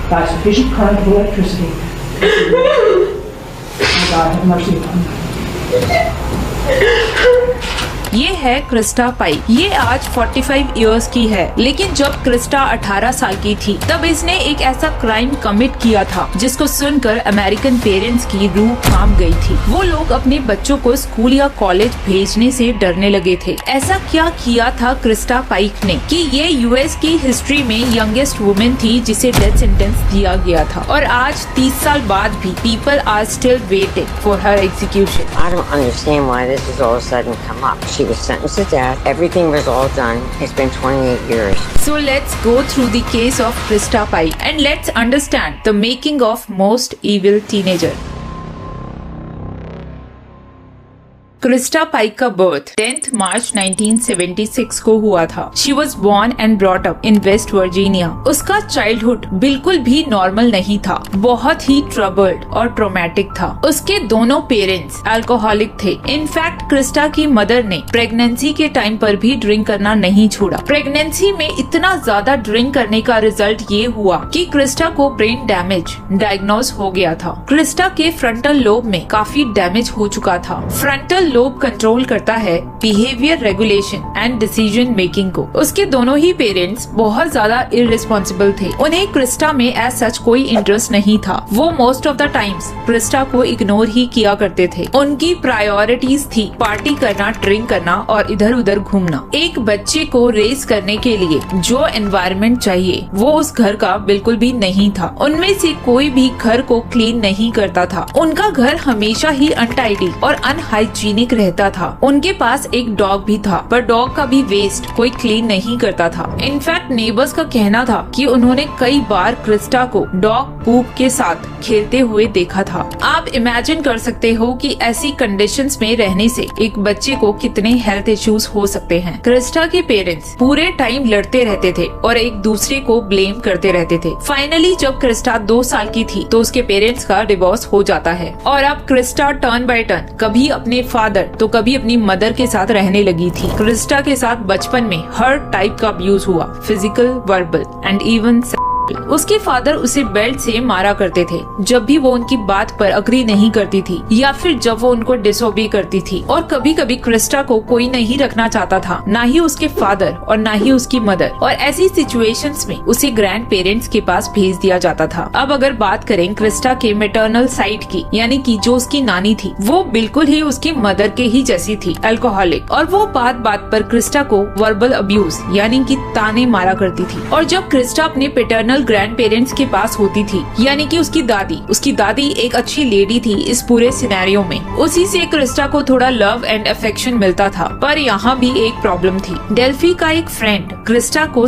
by sufficient current of electricity. May God have mercy upon you. ये है Crysta पाइक। ये आज 45 इयर्स की है, लेकिन जब क्रिस्टा 18 साल की थी तब इसने एक ऐसा क्राइम कमिट किया था जिसको सुनकर अमेरिकन पेरेंट्स की रूह कांप गई थी। वो लोग अपने बच्चों को स्कूल या कॉलेज भेजने से डरने लगे थे। ऐसा क्या किया था क्रिस्टा पाइक ने कि ये यूएस की हिस्ट्री में यंगेस्ट वुमेन थी जिसे डेथ सेंटेंस दिया गया था, और आज 30 साल बाद भी people are still waiting for her execution. I don't understand why this has all of a sudden come up. She was sentenced to death. Everything was all done. It's been 28 years. So let's go through the case of Krista Pike and let's understand the making of most evil teenager. Christa Pike का birth 10 March 1976 को हुआ था। She was born and brought up in West Virginia. उसका childhood बिल्कुल भी normal नहीं था, बहुत ही ट्रबल्ड और ट्रॉमेटिक था। उसके दोनों पेरेंट्स अल्कोहलिक थे। इनफैक्ट क्रिस्टा की मदर ने प्रेगनेंसी के टाइम पर भी ड्रिंक करना नहीं छोड़ा। प्रेगनेंसी में इतना ज्यादा ड्रिंक करने का रिजल्ट ये हुआ कि क्रिस्टा को ब्रेन डैमेज डायग्नोज हो गया था। क्रिस्टा के फ्रंटल लोब में काफी डैमेज हो चुका था। फ्रंटल लोब कंट्रोल करता है behaviour regulation and decision making को। उसके दोनों ही पेरेंट्स बहुत ज्यादा इररिस्पॉन्सिबल थे। उन्हें क्रिस्टा में एज सच कोई इंटरेस्ट नहीं था। वो most of the times Crysta को इग्नोर ही किया करते थे। उनकी प्रायोरिटीज थी पार्टी करना, ड्रिंक करना और इधर उधर घूमना। एक बच्चे को रेस करने के लिए जो एनवायरनमेंट चाहिए वो उस घर का बिल्कुल भी नहीं था। उनमें से कोई भी घर को क्लीन नहीं करता था। उनका घर हमेशा ही अनटाइडी और अनहाइजीनिक रहता था। उनके पास एक डॉग भी था, पर डॉग का भी वेस्ट कोई क्लीन नहीं करता था। इनफैक्ट नेबर्स का कहना था कि उन्होंने कई बार क्रिस्टा को डॉग पूप के साथ खेलते हुए देखा था। आप इमेजिन कर सकते हो कि ऐसी कंडीशंस में रहने से एक बच्चे को कितने हेल्थ इश्यूज हो सकते हैं। क्रिस्टा के पेरेंट्स पूरे टाइम लड़ते रहते थे और एक दूसरे को ब्लेम करते रहते थे। फाइनली जब क्रिस्टा 2 साल की थी तो उसके पेरेंट्स का डिवोर्स हो जाता है और अब क्रिस्टा टर्न बाय टर्न कभी अपने फादर तो कभी अपनी मदर के साथ रहने लगी थी। क्रिस्टा के साथ बचपन में हर टाइप का अब्यूज हुआ, फिजिकल, वर्बल एंड इवन। उसके फादर उसे बेल्ट से मारा करते थे जब भी वो उनकी बात पर अग्री नहीं करती थी या फिर जब वो उनको डिसओबे करती थी। और कभी कभी क्रिस्टा को कोई नहीं रखना चाहता था, ना ही उसके फादर और ना ही उसकी मदर, और ऐसी सिचुएशंस में उसे ग्रैंड पेरेंट्स के पास भेज दिया जाता था। अब अगर बात करें क्रिस्टा के मैटरनल साइड की, यानी कि जो उसकी नानी थी, वो बिल्कुल ही उसकी मदर के ही जैसी थी, अल्कोहलिक, और वो बात बात पर क्रिस्टा को वर्बल अब्यूज यानी कि ताने मारा करती थी। और जब क्रिस्टा अपने पैटर्नल ग्रैंड पेरेंट्स के पास होती थी, यानी कि उसकी दादी एक अच्छी लेडी थी इस पूरे सिनेरियो में, उसी से क्रिस्टा को थोड़ा लव एंड अफेक्शन मिलता था। पर यहाँ भी एक प्रॉब्लम थी। डेल्फी का एक फ्रेंड क्रिस्टा को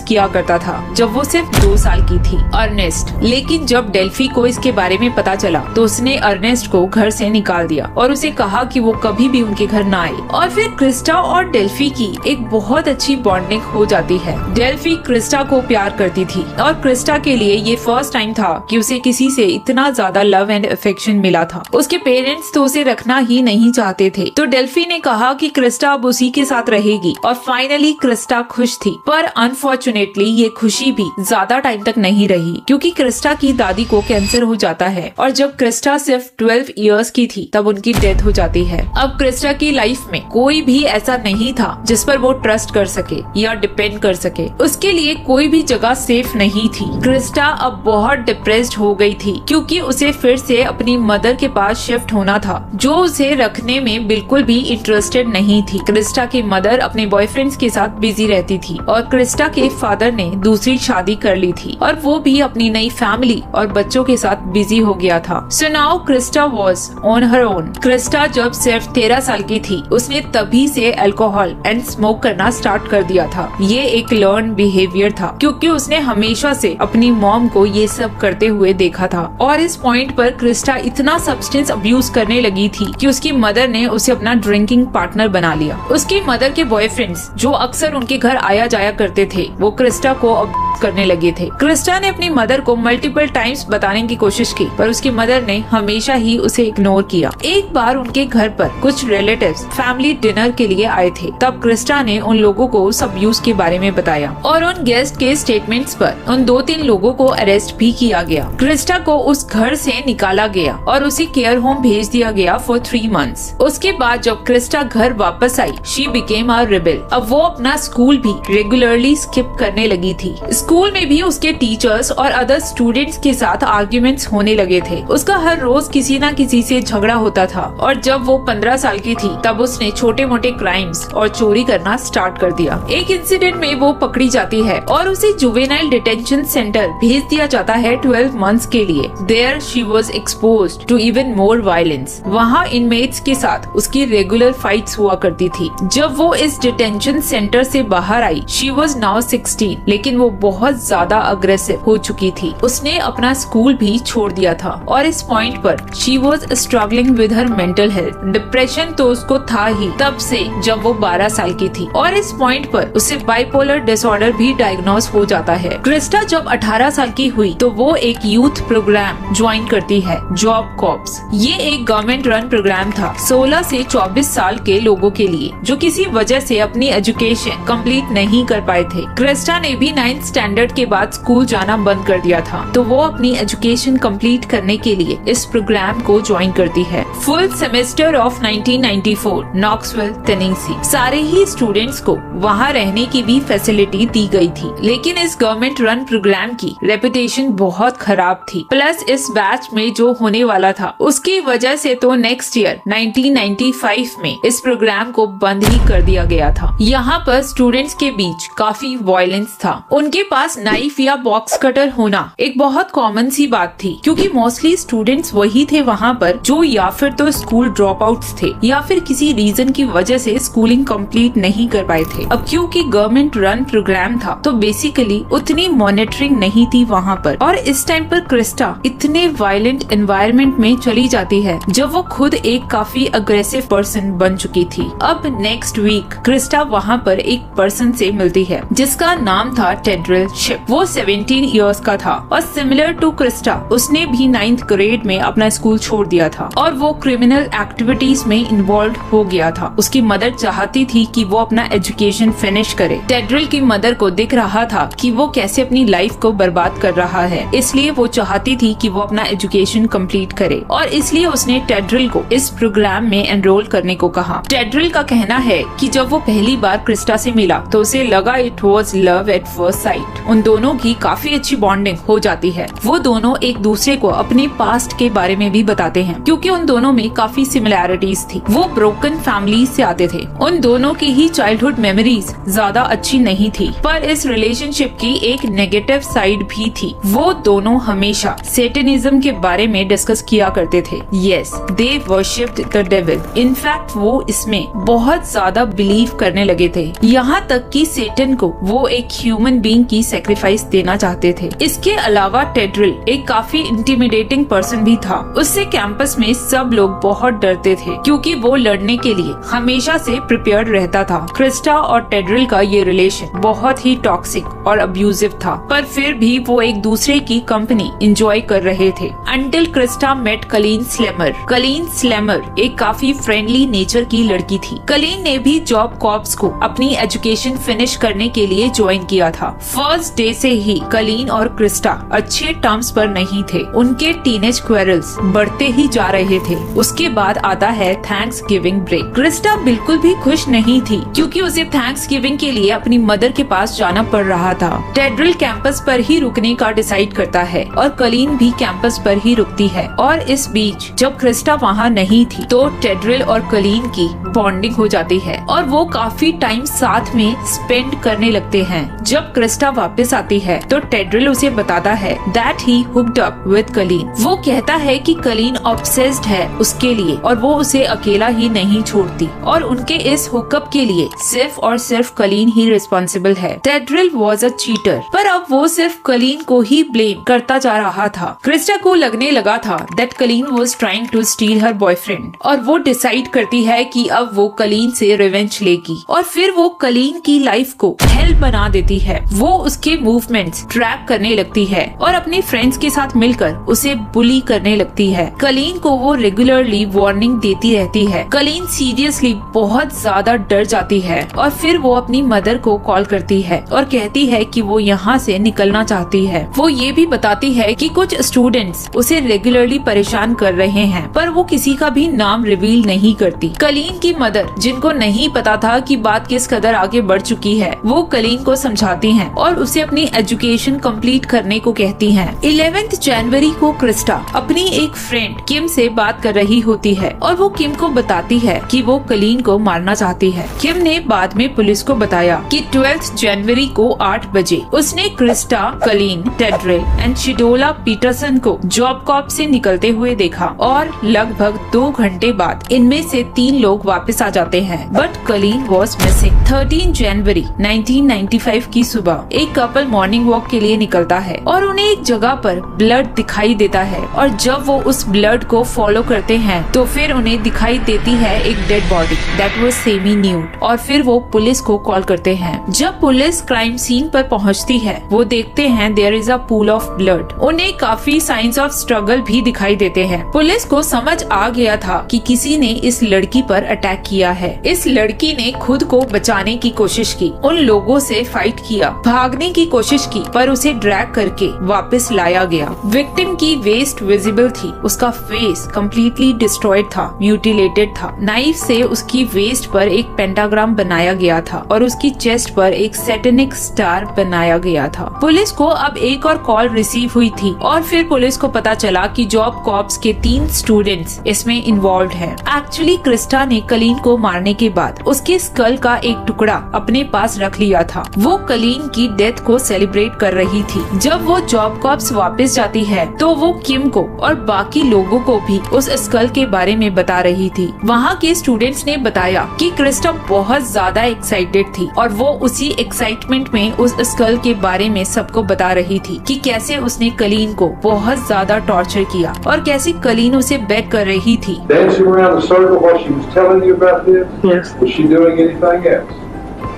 किया करता था जब वो सिर्फ 2 साल की थी, अर्नेस्ट। लेकिन जब डेल्फी को इसके बारे में पता चला तो उसने अर्नेस्ट को घर से निकाल दिया और उसे कहा कि वो कभी भी उनके घर ना आए। और फिर क्रिस्टा और डेल्फी की एक बहुत अच्छी बॉन्डिंग हो जाती है। डेल्फी क्रिस्टा को प्यार करती थी और क्रिस्टा के लिए ये फर्स्ट टाइम था कि उसे किसी से इतना ज्यादा लव एंड अफेक्शन मिला था। उसके पेरेंट्स तो उसे रखना ही नहीं चाहते थे, तो डेल्फी ने कहा कि क्रिस्टा अब उसी के साथ रहेगी और फाइनली क्रिस्टा खुश थी। पर अनफॉर्चुनेटली ये खुशी भी ज्यादा टाइम तक नहीं रही, क्योंकि क्रिस्टा की दादी को कैंसर हो जाता है और जब क्रिस्टा सिर्फ 12 इयर्स की थी तब उनकी डेथ हो जाती है। अब क्रिस्टा की लाइफ में कोई भी ऐसा नहीं था जिस पर वो ट्रस्ट कर सके या डिपेंड कर सके। उसके लिए कोई भी जगह सेफ नहीं थी। क्रिस्टा अब बहुत डिप्रेस्ड हो गई थी क्योंकि उसे फिर से अपनी मदर के पास शिफ्ट होना था, जो उसे रखने में बिल्कुल भी इंटरेस्टेड नहीं थी। क्रिस्टा की मदर अपने बॉयफ्रेंड्स के साथ बिजी रहती थी और क्रिस्टा के फादर ने दूसरी शादी कर ली थी और वो भी अपनी नई फैमिली और बच्चों के साथ बिजी हो गया था। So now Crysta was on her own. Crysta जब सिर्फ 13 साल की थी उसने तभी से अल्कोहल एंड स्मोक करना स्टार्ट कर दिया था। ये एक लर्न बिहेवियर था क्योंकि उसने हमेशा से अपनी मॉम को ये सब करते हुए देखा था। और इस पॉइंट पर क्रिस्टा इतना सब्सटेंस अब्यूज करने लगी थी कि उसकी मदर ने उसे अपना ड्रिंकिंग पार्टनर बना लिया। उसकी मदर के बॉयफ्रेंड्स जो अक्सर उनके घर आया जाया करते थे वो क्रिस्टा को करने लगे थे। क्रिस्टा ने अपनी मदर को मल्टीपल टाइम्स बताने की कोशिश की, पर उसकी मदर ने हमेशा ही उसे इग्नोर किया। एक बार उनके घर पर कुछ रिलेटिव्स फैमिली डिनर के लिए आए थे। तब क्रिस्टा ने उन लोगों को उस अब्यूज के बारे में बताया और उन गेस्ट के स्टेटमेंट्स पर उन 2-3 लोगों को अरेस्ट भी किया गया। क्रिस्टा को उस घर से निकाला गया और उसे केयर होम भेज दिया गया फॉर 3 मंथ्स। उसके बाद जब क्रिस्टा घर वापस आई, शी बिकेम अ रिबेल। अब वो अपना स्कूल भी रेगुलरली स्किप करने लगी थी। स्कूल में भी उसके टीचर्स और अदर स्टूडेंट्स के साथ आर्ग्यूमेंट्स होने लगे थे। उसका हर रोज किसी न किसी से झगड़ा होता था और जब वो 15 साल की थी तब उसने छोटे मोटे क्राइम्स और चोरी करना स्टार्ट कर दिया। एक इंसिडेंट में वो पकड़ी जाती है और उसे जुवेनाइल डिटेंशन सेंटर भेज दिया जाता है 12 मंथ्स के लिए। There she was exposed to even more violence. वहाँ इनमेट्स के साथ उसकी रेगुलर फाइट्स हुआ करती थी। जब वो इस डिटेंशन सेंटर से बाहर आई, शी वाज नाउ 16, लेकिन वो बहुत ज्यादा अग्रेसिव हो चुकी थी। उसने अपना स्कूल भी छोड़ दिया था और इस पॉइंट पर she was struggling with her mental health. Depression तो उसको था ही तब से जब वो 12 साल की थी और इस पॉइंट पर उसे बाइपोलर डिसऑर्डर भी डायग्नोज हो जाता है। क्रिस्टा जब 18 साल की हुई तो वो एक यूथ प्रोग्राम ज्वाइन करती है, जॉब कॉप्स। ये एक गवर्नमेंट रन प्रोग्राम था 16 से 24 साल के लोगों के लिए जो किसी वजह से अपनी एजुकेशन कंप्लीट नहीं कर पाए थे। क्रिस्टा ने भी 9th स्टैंडर्ड के बाद स्कूल जाना बंद कर दिया था, तो वो अपनी एजुकेशन कंप्लीट करने के लिए इस प्रोग्राम को ज्वाइन करती है। Full semester of 1994 Knoxville, Tennessee. सारे ही स्टूडेंट्स को वहाँ रहने की भी फैसिलिटी दी गई थी, लेकिन इस गवर्नमेंट रन प्रोग्राम की रेपुटेशन बहुत खराब थी। प्लस इस बैच में जो होने वाला था उसकी वजह से तो नेक्स्ट ईयर 1995 में इस प्रोग्राम को बंद ही कर दिया गया था। यहाँ पर स्टूडेंट्स के बीच काफी वायलेंस था। उनके पास नाइफ या बॉक्स कटर होना एक बहुत कॉमन सी बात थी, क्योंकि मोस्टली स्टूडेंट्स वही थे वहाँ पर जो या फिर तो स्कूल ड्रॉप आउट्स थे या फिर किसी रीजन की वजह से स्कूलिंग कंप्लीट नहीं कर पाए थे। अब क्योंकि गवर्नमेंट रन प्रोग्राम था तो बेसिकली उतनी मॉनिटरिंग नहीं थी वहाँ पर, और इस टाइम पर क्रिस्टा इतने वायलेंट एनवायरनमेंट में चली जाती है जब वो खुद एक काफी अग्रेसिव पर्सन बन चुकी थी। अब नेक्स्ट वीक क्रिस्टा वहाँ पर एक पर्सन से मिलती है जिसका नाम था टेड्रिल शिप। वो 17 इयर्स का था और सिमिलर टू क्रिस्टा उसने भी 9th ग्रेड में अपना स्कूल छोड़ दिया था और वो क्रिमिनल एक्टिविटीज में इन्वॉल्व हो गया था। उसकी मदर चाहती थी कि वो अपना एजुकेशन फिनिश करे। टेड्रिल की मदर को दिख रहा था कि वो कैसे अपनी लाइफ को बर्बाद कर रहा है, इसलिए वो चाहती थी कि वो अपना एजुकेशन कंप्लीट करे और इसलिए उसने टेड्रिल को इस प्रोग्राम में एनरोल करने को कहा। टेड्रिल का कहना है कि जब वो पहली बार क्रिस्टा से मिला तो उसे लगा it was love at first sight. उन दोनों की काफी अच्छी बॉन्डिंग हो जाती है। वो दोनों एक दूसरे को अपने पास्ट के बारे में भी बताते हैं क्योंकि उन दोनों में काफी सिमिलैरिटीज थी। वो ब्रोकन फैमिली से आते थे। उन दोनों की ही चाइल्डहुड मेमोरीज ज्यादा अच्छी नहीं थी, पर इस रिलेशनशिप की एक नेगेटिव साइड भी थी। वो दोनों हमेशा सेटनिज्म के बारे में डिस्कस किया करते थे। Yes, they worshipped the devil. In fact वो इसमें बहुत ज्यादा बिलीव करने लगे थे, यहाँ तक कि सेटन को वो एक ह्यूमन बीइंग की सैक्रिफाइस देना चाहते थे। इसके अलावा टेड्रिल एक काफी इंटिमिडेटिंग पर्सन भी था। उससे कैंपस में सब लोग बहुत डरते थे क्योंकि वो लड़ने के लिए हमेशा से प्रिपेयर्ड रहता था। क्रिस्टा और टेड्रिल का ये रिलेशन बहुत ही टॉक्सिक और अब्यूजिव था, पर फिर भी वो एक दूसरे की कंपनी एंजॉय कर रहे थे। अंटिल क्रिस्टा मेट कलीन स्लेमर। कलीन स्लेमर एक काफी फ्रेंडली नेचर की लड़की थी। कलीन ने भी जॉब कॉप्स को अपनी एजुकेशन फिनिश करने के लिए ज्वाइन किया था। फर्स्ट डे से ही कलीन और क्रिस्टा अच्छे टर्म्स पर नहीं थे। उनके टीनेज क्वेरल्स बढ़ते ही जा रहे थे। उसके बाद आता है थैंक्स गिविंग ब्रेक। क्रिस्टा बिल्कुल भी खुश नहीं थी क्योंकि उसे थैंक्स गिविंग के लिए अपनी मदर के पास जाना पड़ रहा था। टेड्रिल कैंपस पर ही रुकने का डिसाइड करता है और कलीन भी कैंपस पर ही रुकती है, और इस बीच जब क्रिस्टा वहाँ नहीं थी तो टेड्रिल और कलीन की बॉन्डिंग हो जाती है और वो काफी टाइम साथ में स्पेंड करने लगते हैं। जब क्रिस्टा वापस आती है तो टेड्रिल उसे बताता है that he hooked up with Kayleen. वो कहता है कि कलीन ऑब्सेस्ड है उसके लिए और वो उसे अकेला ही नहीं छोड़ती, और उनके इस हुकअप के लिए सिर्फ और सिर्फ कलीन ही रिस्पॉन्सिबल है। टेड्रिल वॉज अ चीटर, पर अब वो सिर्फ कलीन को ही ब्लेम करता जा रहा था। क्रिस्टा को लगने लगा था that Colleen was trying to steal her boyfriend, और वो डिसाइड करती है कि अब वो कलीन से रिवेंज लेगी और फिर वो कलीन की लाइफ को हेल बना देती है। वो उसके मूवमेंट्स ट्रैक करने लगती है और अपने फ्रेंड्स के साथ मिलकर उसे बुली करने लगती है। कलीन को वो रेगुलरली वार्निंग देती रहती है। कलीन सीरियसली बहुत ज्यादा डर जाती है और फिर वो अपनी मदर को कॉल करती है और कहती है कि वो यहाँ से निकलना चाहती है। वो ये भी बताती है कि कुछ स्टूडेंट्स उसे रेगुलरली परेशान कर रहे हैं, पर वो किसी का भी नाम रिवील नहीं करती। कलीन की मदर, जिनको नहीं पता था कि बात किस कदर आगे बढ़ चुकी है, वो कलीन को समझाती हैं और उसे अपनी एजुकेशन कंप्लीट करने को कहती हैं। 11 जनवरी को क्रिस्टा अपनी एक फ्रेंड किम से बात कर रही होती है और वो किम को बताती है कि वो कलीन को मारना चाहती है। किम ने बाद में पुलिस को बताया कि 12 जनवरी को 8 बजे उसने क्रिस्टा, कलीन, टेड्रेल एंड शिडोला पीटरसन को जॉब कॉर्प से निकलते हुए देखा और लगभग 2 घंटे बाद इनमें से 3 लोग वापस आ जाते हैं, बट कलीन वॉज मिसिंग। 13 जनवरी 1995 की सुबह एक कपल मॉर्निंग वॉक के लिए निकलता है और उन्हें एक जगह पर ब्लड दिखाई देता है और जब वो उस ब्लड को फॉलो करते हैं तो फिर उन्हें दिखाई देती है एक dead body that was semi nude और फिर वो पुलिस को कॉल करते हैं। जब पुलिस क्राइम सीन पर पहुंचती है वो देखते हैं there is a pool of blood. उन्हें काफी साइंस ऑफ स्ट्रगल भी दिखाई देते हैं। पुलिस को समझ आ गया था कि किसी ने इस लड़की पर अटैक किया है। इस लड़की ने खुद को बचाने की कोशिश की, उन लोगों से फाइट किया, भागने की कोशिश की, पर उसे ड्रैग करके वापस लाया गया। विक्टिम की वेस्ट विजिबल थी, उसका फेस कम्प्लीटली डिस्ट्रॉयड था, म्यूटिलेटेड था। नाइफ से उसकी वेस्ट पर एक पेंटाग्राम बनाया गया था और उसकी चेस्ट पर एक सैटेनिक स्टार बनाया गया था। पुलिस को अब एक और कॉल रिसीव हुई थी और फिर पुलिस को पता चला कि जॉब कॉर्प्स के 3 स्टूडेंट्स इसमें इन्वॉल्व हैं। एक्चुअली क्रिस्टा ने कलीन को मारने के बाद उसके स्कल का एक टुकड़ा अपने पास रख लिया था। वो कलीन की डेथ को सेलिब्रेट कर रही थी। जब वो जॉब कॉर्प्स वापस जाती है तो वो किम को और बाकी लोगों को भी उस स्कल के बारे में बता रही थी। वहाँ के स्टूडेंट्स ने बताया कि क्रिस्टा बहुत ज्यादा एक्साइटेड थी और वो उसी एक्साइटमेंट में उस स्कल के बारे में सबको बता रही थी कि कैसे उसने कलीन को बहुत ज्यादा टॉर्चर किया और कैसे कलीन उसे बेग कर रही थी। Dancing around the circle while she was telling you about this? Yes. Was she doing anything else?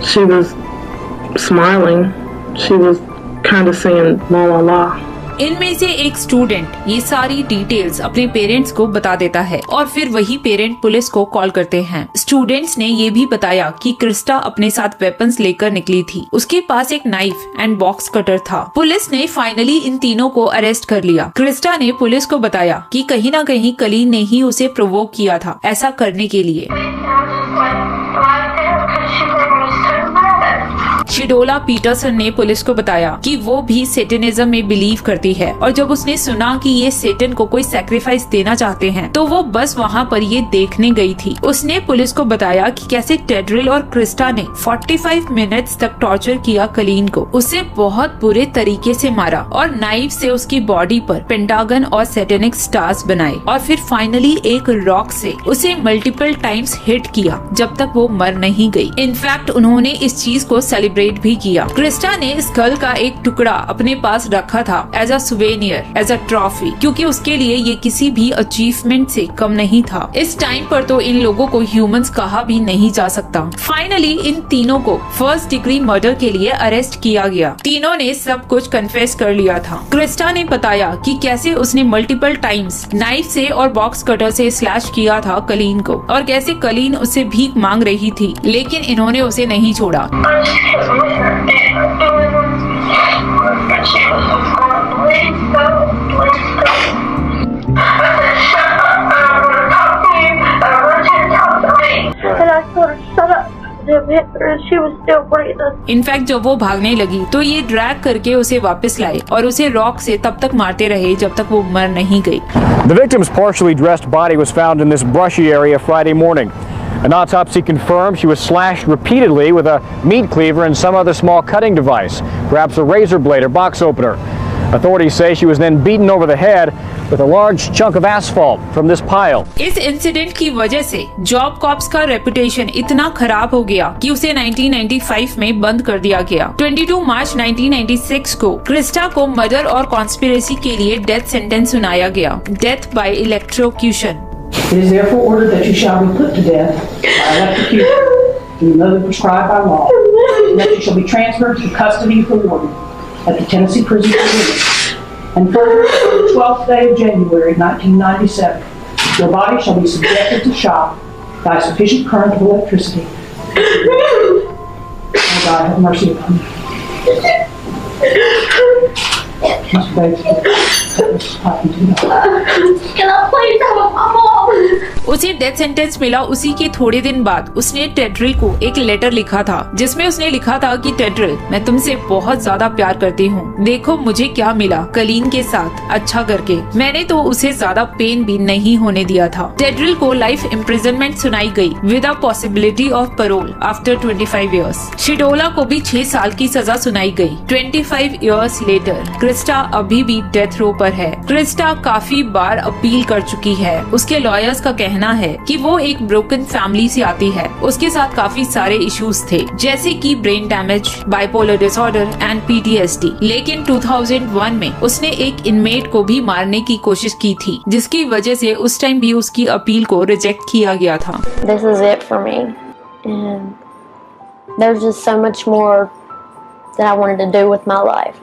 She was smiling. She was kind of saying la la la. इनमें से एक स्टूडेंट ये सारी डिटेल्स अपने parents को बता देता है और फिर वही पेरेंट पुलिस को कॉल करते हैं। स्टूडेंट्स ने ये भी बताया कि क्रिस्टा अपने साथ वेपन्स लेकर निकली थी। उसके पास एक नाइफ एंड बॉक्स कटर था। पुलिस ने फाइनली इन तीनों को अरेस्ट कर लिया। क्रिस्टा ने पुलिस को बताया कि कहीं न कहीं कलीन ने ही उसे प्रोवोक किया था ऐसा करने के लिए। शिडोला पीटरसन ने पुलिस को बताया कि वो भी सेटेनिज्म में बिलीव करती है और जब उसने सुना कि ये सेटन को कोई सैक्रिफाइस देना चाहते हैं तो वो बस वहाँ पर ये देखने गई थी। उसने पुलिस को बताया कि कैसे टेड्रिल और क्रिस्टा ने 45 मिनट्स तक टॉर्चर किया कलीन को, उसे बहुत बुरे तरीके से मारा और नाइफ से उसकी बॉडी पर पेंटागन और सेटेनिक स्टार्स बनाए और फिर फाइनली एक रॉक से उसे मल्टीपल टाइम्स हिट किया जब तक वो मर नहीं गई। इनफैक्ट उन्होंने इस चीज को सेलिब्रेट भी किया। क्रिस्टा ने स्कल का एक टुकड़ा अपने पास रखा था as a souvenir, as a trophy, क्योंकि उसके लिए ये किसी भी अचीवमेंट से कम नहीं था। इस टाइम पर तो इन लोगों को ह्यूमंस कहा भी नहीं जा सकता। फाइनली इन तीनों को फर्स्ट डिग्री मर्डर के लिए अरेस्ट किया गया। तीनों ने सब कुछ कन्फेस कर लिया था। क्रिस्टा ने बताया कि कैसे उसने मल्टीपल टाइम्स नाइफ से और बॉक्स कटर से स्लैश किया था कलीन को और कैसे कलीन उससे भीख मांग रही थी लेकिन इन्होंने उसे नहीं छोड़ा। इनफैक्ट जब वो भागने लगी तो ये ड्रैग करके उसे वापस लाए और उसे रॉक से तब तक मारते रहे जब तक वो मर नहीं गई। The victim's partially dressed body was found in this brushy area Friday morning. An autopsy confirmed she was slashed repeatedly with a meat cleaver and some other small cutting device, perhaps a razor blade or box opener. Authorities say she was then beaten over the head with a large chunk of asphalt from this pile. इस incident की वजह से job corps का reputation इतना खराब हो गया कि उसे 1995 में बंद कर दिया गया। 22 मार्च 1996 को क्रिस्टा को मर्डर और कॉन्स्पिरेसी के लिए डेथ सेंटेंस सुनाया गया, death by electrocution. It is therefore ordered that you shall be put to death by electrocution, the method prescribed by law. and that you shall be transferred to the custody of the warden at the Tennessee Prison for Women. And further, on the 12th day of January 1997, your body shall be subjected to shock by sufficient current of electricity. May God have mercy upon you. Mr. Bates, take Mrs. Putnam to the hospital. Can I please have my mom? उसे death sentence मिला उसी के थोड़े दिन बाद उसने टेड्रिल को एक लेटर लिखा था जिसमें उसने लिखा था कि टेड्रिल, मैं तुमसे बहुत ज्यादा प्यार करती हूँ। देखो मुझे क्या मिला कलीन के साथ अच्छा करके। मैंने तो उसे ज्यादा पेन भी नहीं होने दिया था। टेड्रिल को लाइफ इम्प्रिजनमेंट सुनाई गई with a possibility of parole after 25 years. Shadolla को भी 6 साल की सजा सुनाई गई। 25 इयर्स लेटर क्रिस्टा अभी भी डेथ रो पर है। क्रिस्टा काफी बार अपील कर चुकी है। उसके लॉयर्स का कहना है कि वो एक ब्रोकन फैमिली से आती है। उसके साथ काफी सारे इश्यूज थे जैसे कि brain damage, bipolar disorder and PTSD। लेकिन 2001 में उसने एक इनमेट को भी मारने की कोशिश की थी जिसकी वजह से उस टाइम भी उसकी अपील को रिजेक्ट किया गया था। This is it for me. And there's just so much more that I wanted to do with my life.